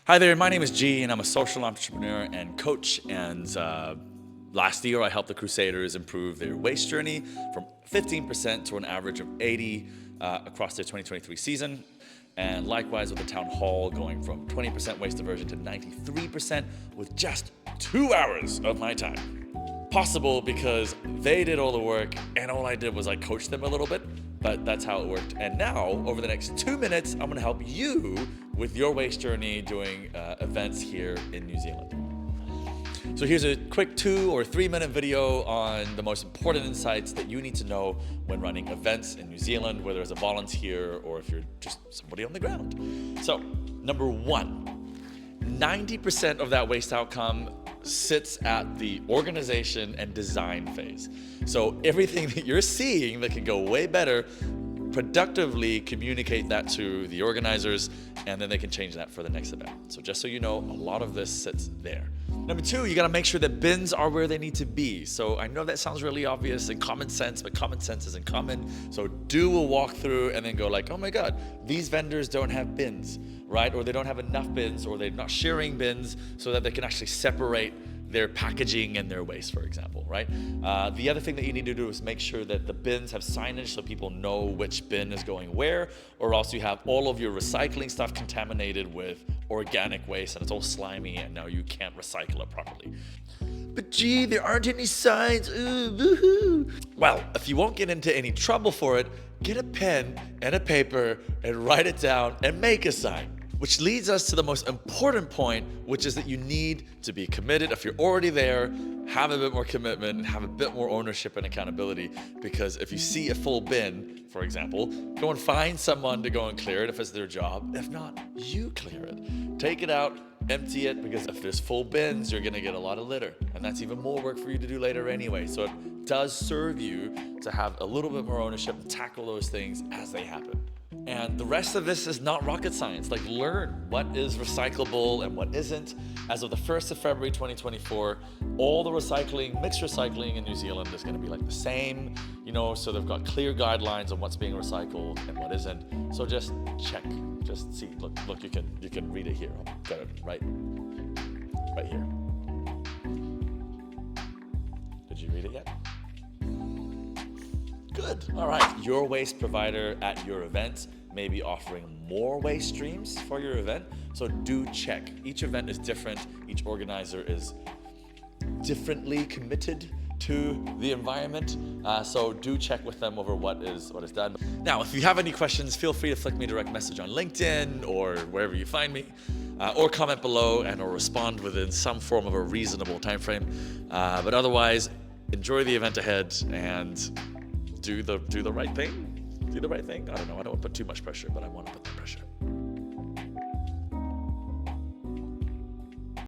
Hi there, my name is G and I'm a social entrepreneur and coach, and last year I helped the Crusaders improve their waste journey from 15% to an average of 80 across their 2023 season, and likewise with the Town Hall going from 20% waste diversion to 93% with just 2 hours of my time. Possible because they did all the work and all I did was I coached them a little bit, but that's how it worked. And now, over the next 2 minutes, I'm gonna help you with your waste journey doing events here in New Zealand. So here's a quick 2 or 3 minute video on the most important insights that you need to know when running events in New Zealand, whether as a volunteer or if you're just somebody on the ground. So, number 1, 90% of that waste outcome sits at the organization and design phase. So everything that you're seeing that can go way better, productively communicate that to the organizers, and then they can change that for the next event. So just so you know, a lot of this sits there. Number 2, you gotta make sure that bins are where they need to be. So I know that sounds really obvious and common sense, but common sense isn't common. So do a walkthrough and then go like, oh my God, these vendors don't have bins, right? Or they don't have enough bins, or they're not sharing bins so that they can actually separate their packaging and their waste, for example, right? The other thing that you need to do is make sure that the bins have signage so people know which bin is going where, or else you have all of your recycling stuff contaminated with organic waste and it's all slimy and now you can't recycle it properly. But gee, there aren't any signs, ooh, woohoo. Well, if you won't get into any trouble for it, get a pen and a paper and write it down and make a sign. Which leads us to the most important point, which is that you need to be committed. If you're already there, have a bit more commitment and have a bit more ownership and accountability. Because if you see a full bin, for example, go and find someone to go and clear it if it's their job. If not, you clear it. Take it out, empty it, because if there's full bins, you're gonna get a lot of litter. And that's even more work for you to do later anyway. So it does serve you to have a little bit more ownership and tackle those things as they happen. And the rest of this is not rocket science. Like, learn what is recyclable and what isn't. As of the 1st of February 2024, all the recycling, mixed recycling in New Zealand is going to be like the same, so they've got clear guidelines on what's being recycled and what isn't. So just check, just see, look, you can read it here. I've got it right here. Did you read it yet? Good. All right. Your waste provider at your event may be offering more waste streams for your event. So do check. Each event is different. Each organizer is differently committed to the environment. So do check with them over what is done. Now, if you have any questions, feel free to flick me a direct message on LinkedIn or wherever you find me, or comment below and or respond within some form of a reasonable time frame. But otherwise, enjoy the event ahead and do the right thing. Do the right thing. I don't know. I don't want to put too much pressure, but I want to put the pressure.